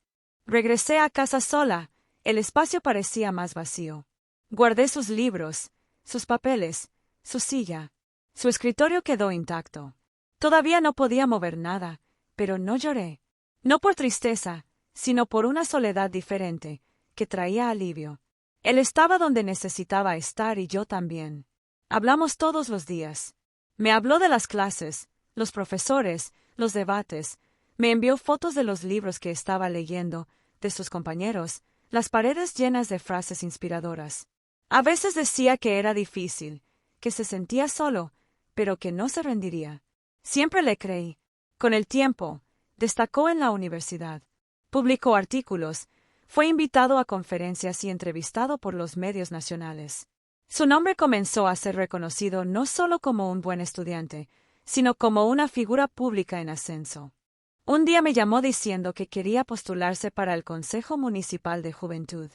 Regresé a casa sola, el espacio parecía más vacío. Guardé sus libros, sus papeles, su silla. Su escritorio quedó intacto. Todavía no podía mover nada, pero no lloré. No por tristeza, sino por una soledad diferente, que traía alivio. Él estaba donde necesitaba estar y yo también. Hablamos todos los días. Me habló de las clases, los profesores, los debates. Me envió fotos de los libros que estaba leyendo, de sus compañeros, las paredes llenas de frases inspiradoras. A veces decía que era difícil, que se sentía solo, pero que no se rendiría. Siempre le creí. Con el tiempo, destacó en la universidad. Publicó artículos, fue invitado a conferencias y entrevistado por los medios nacionales. Su nombre comenzó a ser reconocido no solo como un buen estudiante, sino como una figura pública en ascenso. Un día me llamó diciendo que quería postularse para el Consejo Municipal de Juventud.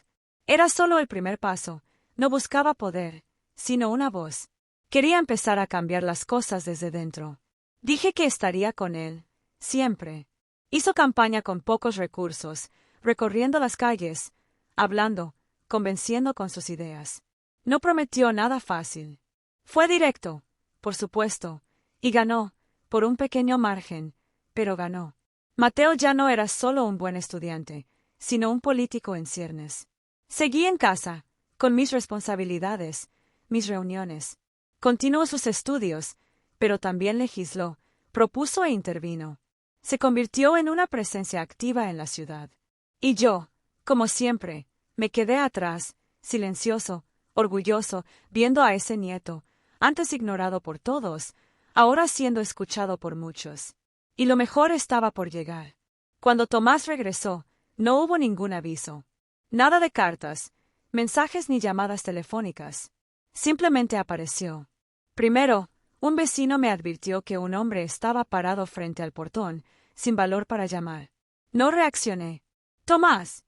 Era solo el primer paso, no buscaba poder, sino una voz. Quería empezar a cambiar las cosas desde dentro. Dije que estaría con él, siempre. Hizo campaña con pocos recursos, recorriendo las calles, hablando, convenciendo con sus ideas. No prometió nada fácil. Fue directo, por supuesto, y ganó, por un pequeño margen, pero ganó. Mateo ya no era solo un buen estudiante, sino un político en ciernes. Seguí en casa, con mis responsabilidades, mis reuniones. Continuó sus estudios, pero también legisló, propuso e intervino. Se convirtió en una presencia activa en la ciudad. Y yo, como siempre, me quedé atrás, silencioso, orgulloso, viendo a ese nieto, antes ignorado por todos, ahora siendo escuchado por muchos. Y lo mejor estaba por llegar. Cuando Tomás regresó, no hubo ningún aviso. Nada de cartas, mensajes ni llamadas telefónicas. Simplemente apareció. Primero, un vecino me advirtió que un hombre estaba parado frente al portón, sin valor para llamar. No reaccioné. Tomás.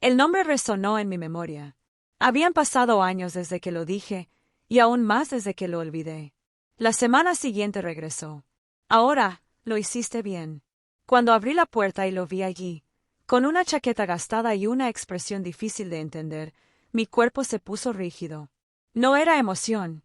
El nombre resonó en mi memoria. Habían pasado años desde que lo dije, y aún más desde que lo olvidé. La semana siguiente regresó. Ahora, lo hiciste bien. Cuando abrí la puerta y lo vi allí, con una chaqueta gastada y una expresión difícil de entender, mi cuerpo se puso rígido. No era emoción,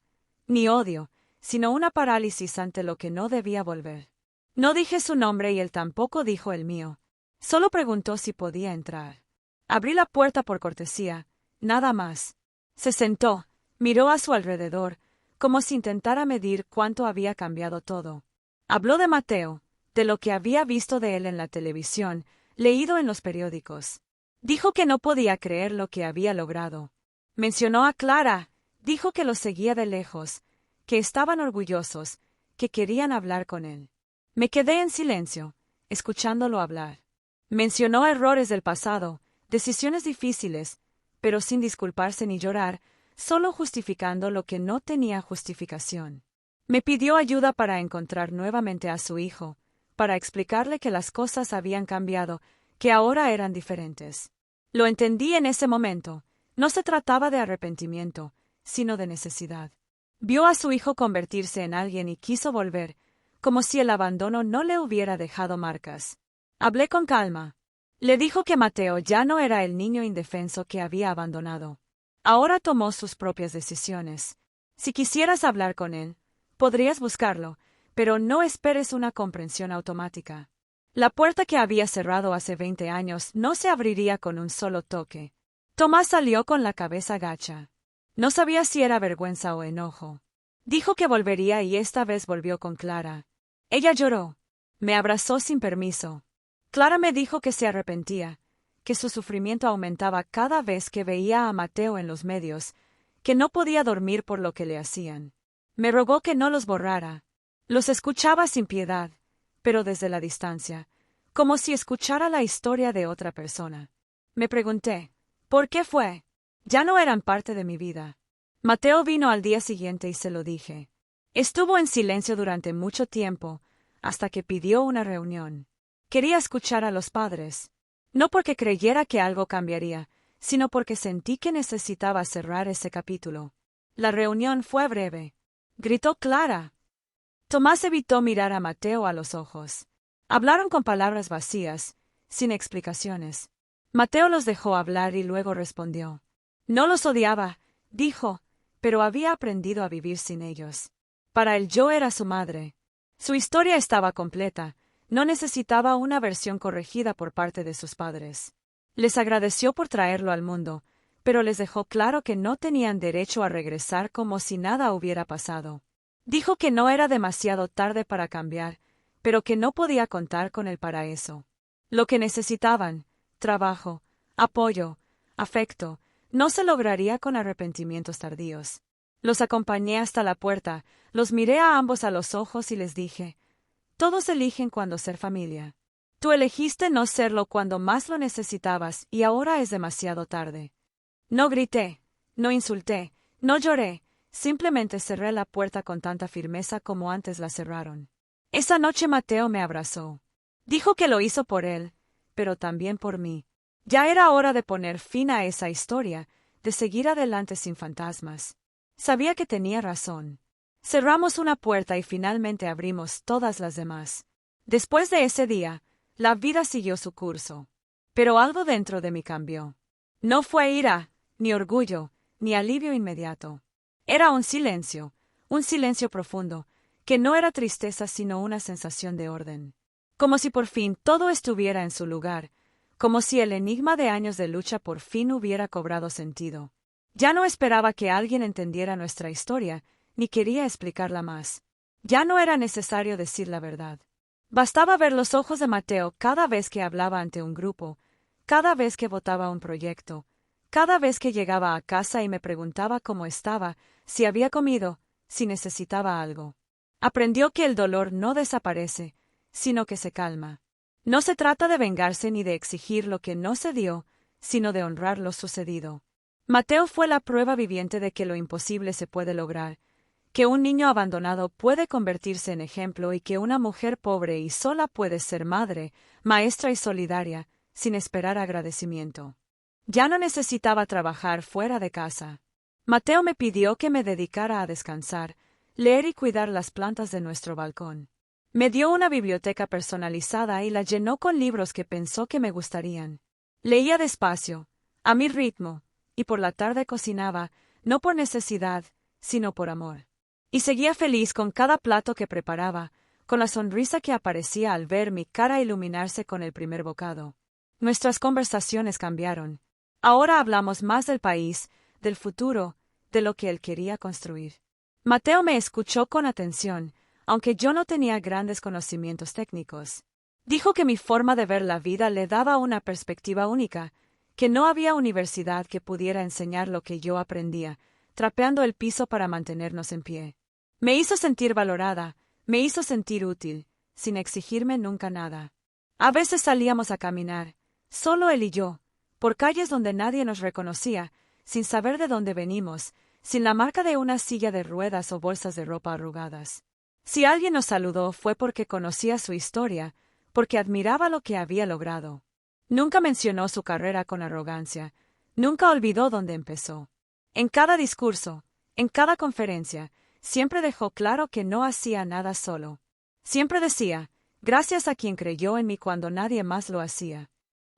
ni odio, sino una parálisis ante lo que no debía volver. No dije su nombre y él tampoco dijo el mío. Solo preguntó si podía entrar. Abrí la puerta por cortesía, nada más. Se sentó, miró a su alrededor, como si intentara medir cuánto había cambiado todo. Habló de Mateo, de lo que había visto de él en la televisión, leído en los periódicos. Dijo que no podía creer lo que había logrado. Mencionó a Clara, dijo que lo seguía de lejos, que estaban orgullosos, que querían hablar con él. Me quedé en silencio, escuchándolo hablar. Mencionó errores del pasado, decisiones difíciles, pero sin disculparse ni llorar, solo justificando lo que no tenía justificación. Me pidió ayuda para encontrar nuevamente a su hijo, para explicarle que las cosas habían cambiado, que ahora eran diferentes. Lo entendí en ese momento. No se trataba de arrepentimiento, sino de necesidad. Vio a su hijo convertirse en alguien y quiso volver, como si el abandono no le hubiera dejado marcas. Hablé con calma. Le dijo que Mateo ya no era el niño indefenso que había abandonado. Ahora tomó sus propias decisiones. Si quisieras hablar con él, podrías buscarlo, pero no esperes una comprensión automática. La puerta que había cerrado hace 20 años no se abriría con un solo toque. Tomás salió con la cabeza gacha. No sabía si era vergüenza o enojo. Dijo que volvería y esta vez volvió con Clara. Ella lloró. Me abrazó sin permiso. Clara me dijo que se arrepentía, que su sufrimiento aumentaba cada vez que veía a Mateo en los medios, que no podía dormir por lo que le hacían. Me rogó que no los borrara. Los escuchaba sin piedad, pero desde la distancia, como si escuchara la historia de otra persona. Me pregunté, ¿por qué fue? Ya no eran parte de mi vida. Mateo vino al día siguiente y se lo dije. Estuvo en silencio durante mucho tiempo, hasta que pidió una reunión. Quería escuchar a los padres. No porque creyera que algo cambiaría, sino porque sentí que necesitaba cerrar ese capítulo. La reunión fue breve. Gritó Clara. Tomás evitó mirar a Mateo a los ojos. Hablaron con palabras vacías, sin explicaciones. Mateo los dejó hablar y luego respondió. No los odiaba, dijo, pero había aprendido a vivir sin ellos. Para él yo era su madre. Su historia estaba completa, no necesitaba una versión corregida por parte de sus padres. Les agradeció por traerlo al mundo, pero les dejó claro que no tenían derecho a regresar como si nada hubiera pasado. Dijo que no era demasiado tarde para cambiar, pero que no podía contar con él para eso. Lo que necesitaban, trabajo, apoyo, afecto, no se lograría con arrepentimientos tardíos. Los acompañé hasta la puerta, los miré a ambos a los ojos y les dije, todos eligen cuándo ser familia. Tú elegiste no serlo cuando más lo necesitabas y ahora es demasiado tarde. No grité, no insulté, no lloré, simplemente cerré la puerta con tanta firmeza como antes la cerraron. Esa noche Mateo me abrazó. Dijo que lo hizo por él, pero también por mí. Ya era hora de poner fin a esa historia, de seguir adelante sin fantasmas. Sabía que tenía razón. Cerramos una puerta y finalmente abrimos todas las demás. Después de ese día, la vida siguió su curso. Pero algo dentro de mí cambió. No fue ira, ni orgullo, ni alivio inmediato. Era un silencio profundo, que no era tristeza sino una sensación de orden. Como si por fin todo estuviera en su lugar, como si el enigma de años de lucha por fin hubiera cobrado sentido. Ya no esperaba que alguien entendiera nuestra historia, ni quería explicarla más. Ya no era necesario decir la verdad. Bastaba ver los ojos de Mateo cada vez que hablaba ante un grupo, cada vez que votaba un proyecto, cada vez que llegaba a casa y me preguntaba cómo estaba, si había comido, si necesitaba algo. Aprendió que el dolor no desaparece, sino que se calma. No se trata de vengarse ni de exigir lo que no se dio, sino de honrar lo sucedido. Mateo fue la prueba viviente de que lo imposible se puede lograr, que un niño abandonado puede convertirse en ejemplo y que una mujer pobre y sola puede ser madre, maestra y solidaria, sin esperar agradecimiento. Ya no necesitaba trabajar fuera de casa. Mateo me pidió que me dedicara a descansar, leer y cuidar las plantas de nuestro balcón. Me dio una biblioteca personalizada y la llenó con libros que pensó que me gustarían. Leía despacio, a mi ritmo, y por la tarde cocinaba, no por necesidad, sino por amor. Y seguía feliz con cada plato que preparaba, con la sonrisa que aparecía al ver mi cara iluminarse con el primer bocado. Nuestras conversaciones cambiaron. Ahora hablamos más del país, del futuro, de lo que él quería construir. Mateo me escuchó con atención, aunque yo no tenía grandes conocimientos técnicos. Dijo que mi forma de ver la vida le daba una perspectiva única, que no había universidad que pudiera enseñar lo que yo aprendía, trapeando el piso para mantenernos en pie. Me hizo sentir valorada, me hizo sentir útil, sin exigirme nunca nada. A veces salíamos a caminar, solo él y yo, por calles donde nadie nos reconocía, sin saber de dónde venimos, sin la marca de una silla de ruedas o bolsas de ropa arrugadas. Si alguien nos saludó fue porque conocía su historia, porque admiraba lo que había logrado. Nunca mencionó su carrera con arrogancia, nunca olvidó dónde empezó. En cada discurso, en cada conferencia, siempre dejó claro que no hacía nada solo. Siempre decía, gracias a quien creyó en mí cuando nadie más lo hacía.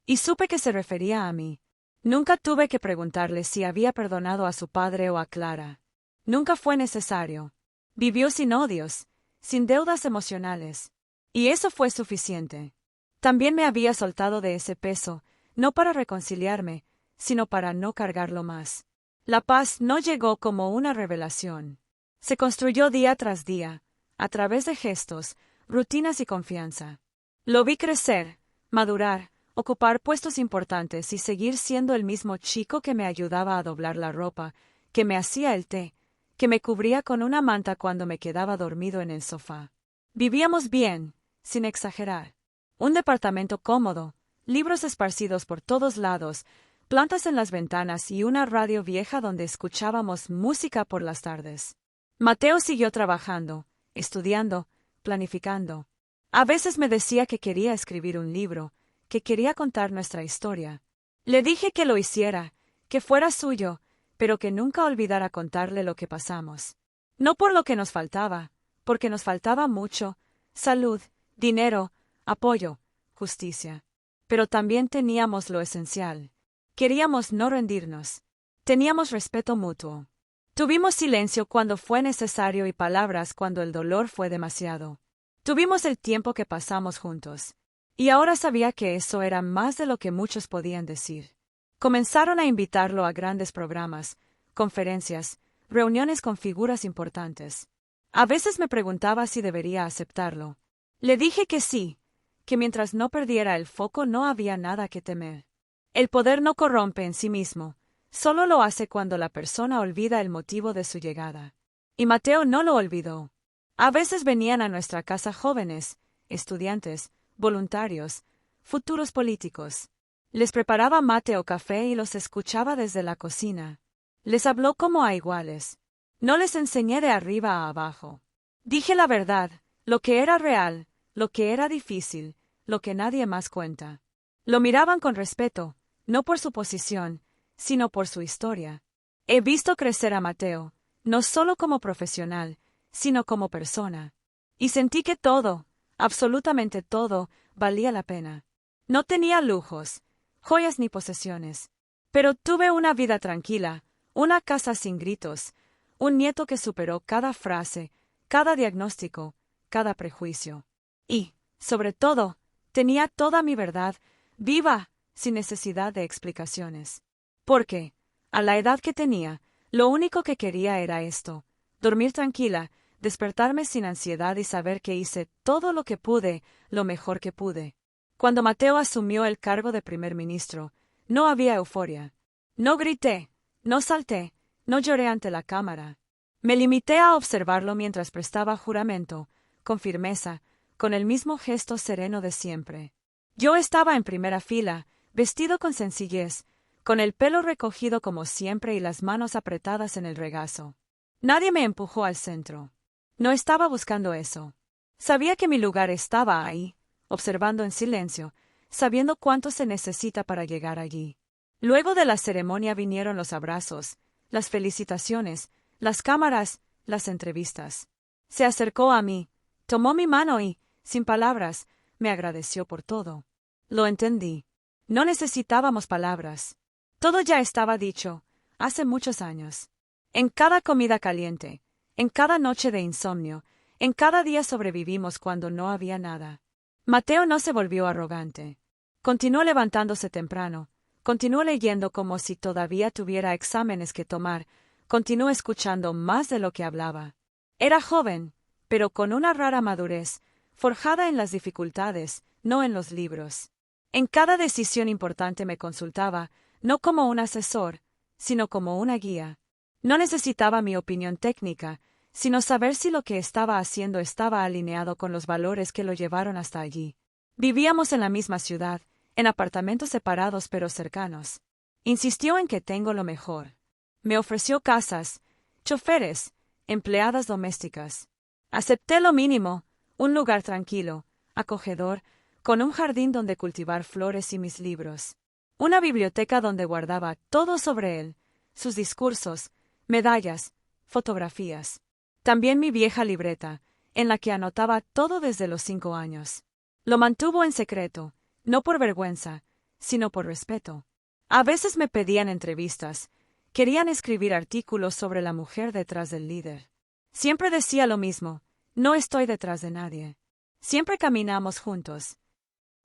Y supe que se refería a mí. Nunca tuve que preguntarle si había perdonado a su padre o a Clara. Nunca fue necesario. Vivió sin odios, sin deudas emocionales. Y eso fue suficiente. También me había soltado de ese peso, no para reconciliarme, sino para no cargarlo más. La paz no llegó como una revelación. Se construyó día tras día, a través de gestos, rutinas y confianza. Lo vi crecer, madurar, ocupar puestos importantes y seguir siendo el mismo chico que me ayudaba a doblar la ropa, que me hacía el té, que me cubría con una manta cuando me quedaba dormido en el sofá. Vivíamos bien, sin exagerar. Un departamento cómodo, libros esparcidos por todos lados, plantas en las ventanas y una radio vieja donde escuchábamos música por las tardes. Mateo siguió trabajando, estudiando, planificando. A veces me decía que quería escribir un libro, que quería contar nuestra historia. Le dije que lo hiciera, que fuera suyo, pero que nunca olvidara contarle lo que pasamos. No por lo que nos faltaba, porque nos faltaba mucho, salud, dinero, apoyo, justicia. Pero también teníamos lo esencial. Queríamos no rendirnos. Teníamos respeto mutuo. Tuvimos silencio cuando fue necesario y palabras cuando el dolor fue demasiado. Tuvimos el tiempo que pasamos juntos. Y ahora sabía que eso era más de lo que muchos podían decir. Comenzaron a invitarlo a grandes programas, conferencias, reuniones con figuras importantes. A veces me preguntaba si debería aceptarlo. Le dije que sí, que mientras no perdiera el foco no había nada que temer. El poder no corrompe en sí mismo, solo lo hace cuando la persona olvida el motivo de su llegada. Y Mateo no lo olvidó. A veces venían a nuestra casa jóvenes, estudiantes, voluntarios, futuros políticos. Les preparaba mate o café y los escuchaba desde la cocina. Les habló como a iguales. No les enseñé de arriba a abajo. Dije la verdad, lo que era real, lo que era difícil, lo que nadie más cuenta. Lo miraban con respeto, no por su posición, sino por su historia. He visto crecer a Mateo, no solo como profesional, sino como persona. Y sentí que todo, absolutamente todo, valía la pena. No tenía lujos, joyas ni posesiones. Pero tuve una vida tranquila, una casa sin gritos, un nieto que superó cada frase, cada diagnóstico, cada prejuicio. Y, sobre todo, tenía toda mi verdad, viva, sin necesidad de explicaciones. Porque, a la edad que tenía, lo único que quería era esto: dormir tranquila, despertarme sin ansiedad y saber que hice todo lo que pude, lo mejor que pude. Cuando Mateo asumió el cargo de primer ministro, no había euforia. No grité, no salté, no lloré ante la cámara. Me limité a observarlo mientras prestaba juramento, con firmeza, con el mismo gesto sereno de siempre. Yo estaba en primera fila, vestido con sencillez, con el pelo recogido como siempre y las manos apretadas en el regazo. Nadie me empujó al centro. No estaba buscando eso. Sabía que mi lugar estaba ahí, observando en silencio, sabiendo cuánto se necesita para llegar allí. Luego de la ceremonia vinieron los abrazos, las felicitaciones, las cámaras, las entrevistas. Se acercó a mí, tomó mi mano y, sin palabras, me agradeció por todo. Lo entendí. No necesitábamos palabras. Todo ya estaba dicho, hace muchos años. En cada comida caliente, en cada noche de insomnio, en cada día sobrevivimos cuando no había nada. Mateo no se volvió arrogante. Continuó levantándose temprano, continuó leyendo como si todavía tuviera exámenes que tomar, continuó escuchando más de lo que hablaba. Era joven, pero con una rara madurez, forjada en las dificultades, no en los libros. En cada decisión importante me consultaba, no como un asesor, sino como una guía. No necesitaba mi opinión técnica, sino saber si lo que estaba haciendo estaba alineado con los valores que lo llevaron hasta allí. Vivíamos en la misma ciudad, en apartamentos separados pero cercanos. Insistió en que tengo lo mejor. Me ofreció casas, choferes, empleadas domésticas. Acepté lo mínimo, un lugar tranquilo, acogedor, con un jardín donde cultivar flores y mis libros. Una biblioteca donde guardaba todo sobre él, sus discursos, medallas, fotografías. También mi vieja libreta, en la que anotaba todo desde los 5 años. Lo mantuvo en secreto, no por vergüenza, sino por respeto. A veces me pedían entrevistas, querían escribir artículos sobre la mujer detrás del líder. Siempre decía lo mismo, no estoy detrás de nadie. Siempre caminamos juntos.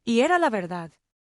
Y era la verdad.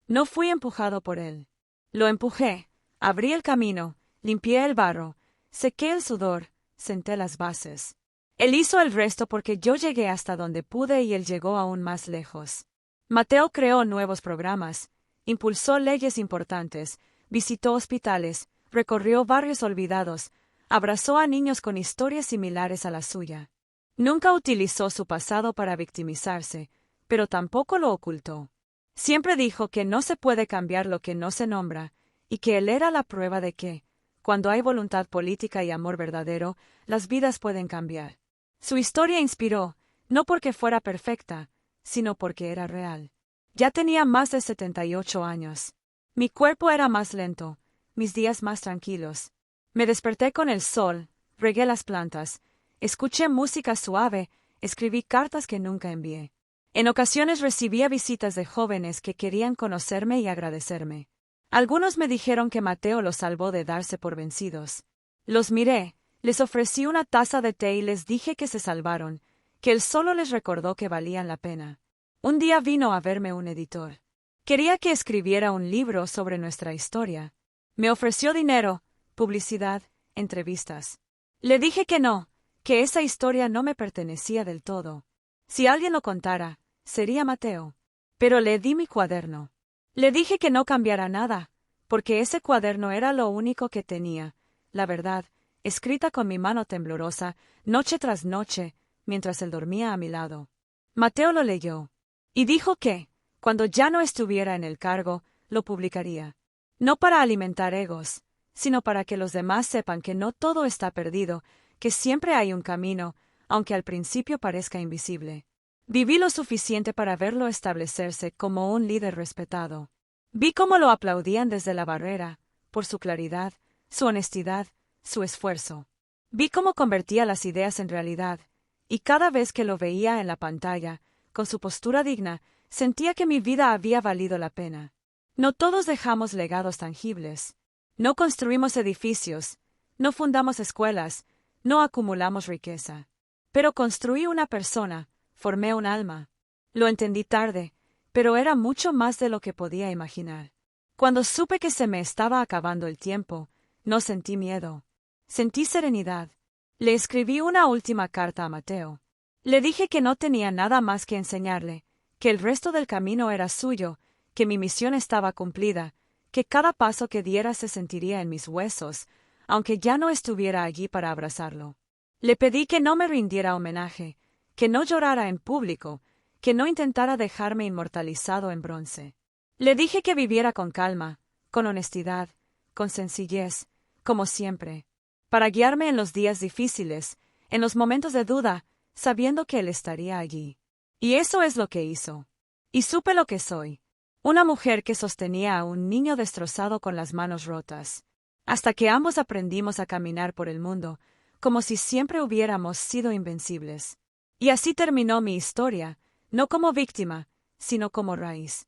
No fui empujado por él. Lo empujé, abrí el camino, limpié el barro, sequé el sudor, senté las bases. Él hizo el resto porque yo llegué hasta donde pude y él llegó aún más lejos. Mateo creó nuevos programas, impulsó leyes importantes, visitó hospitales, recorrió barrios olvidados, abrazó a niños con historias similares a la suya. Nunca utilizó su pasado para victimizarse, pero tampoco lo ocultó. Siempre dijo que no se puede cambiar lo que no se nombra, y que él era la prueba de que, cuando hay voluntad política y amor verdadero, las vidas pueden cambiar. Su historia inspiró, no porque fuera perfecta, sino porque era real. Ya tenía más de 78 años. Mi cuerpo era más lento, mis días más tranquilos. Me desperté con el sol, regué las plantas, escuché música suave, escribí cartas que nunca envié. En ocasiones recibía visitas de jóvenes que querían conocerme y agradecerme. Algunos me dijeron que Mateo los salvó de darse por vencidos. Los miré, les ofrecí una taza de té y les dije que se salvaron, que él solo les recordó que valían la pena. Un día vino a verme un editor. Quería que escribiera un libro sobre nuestra historia. Me ofreció dinero, publicidad, entrevistas. Le dije que no, que esa historia no me pertenecía del todo. Si alguien lo contara, sería Mateo. Pero le di mi cuaderno. Le dije que no cambiara nada, porque ese cuaderno era lo único que tenía, la verdad, escrita con mi mano temblorosa, noche tras noche, mientras él dormía a mi lado. Mateo lo leyó. Y dijo que, cuando ya no estuviera en el cargo, lo publicaría. No para alimentar egos, sino para que los demás sepan que no todo está perdido, que siempre hay un camino, aunque al principio parezca invisible. Viví lo suficiente para verlo establecerse como un líder respetado. Vi cómo lo aplaudían desde la barrera, por su claridad, su honestidad, su esfuerzo. Vi cómo convertía las ideas en realidad, y cada vez que lo veía en la pantalla, con su postura digna, sentía que mi vida había valido la pena. No todos dejamos legados tangibles. No construimos edificios, no fundamos escuelas, no acumulamos riqueza. Pero construí una persona, formé un alma. Lo entendí tarde, pero era mucho más de lo que podía imaginar. Cuando supe que se me estaba acabando el tiempo, no sentí miedo. Sentí serenidad. Le escribí una última carta a Mateo. Le dije que no tenía nada más que enseñarle, que el resto del camino era suyo, que mi misión estaba cumplida, que cada paso que diera se sentiría en mis huesos, aunque ya no estuviera allí para abrazarlo. Le pedí que no me rindiera homenaje, que no llorara en público, que no intentara dejarme inmortalizado en bronce. Le dije que viviera con calma, con honestidad, con sencillez, como siempre, para guiarme en los días difíciles, en los momentos de duda, sabiendo que él estaría allí. Y eso es lo que hizo. Y supe lo que soy. Una mujer que sostenía a un niño destrozado con las manos rotas. Hasta que ambos aprendimos a caminar por el mundo, como si siempre hubiéramos sido invencibles. Y así terminó mi historia, no como víctima, sino como raíz.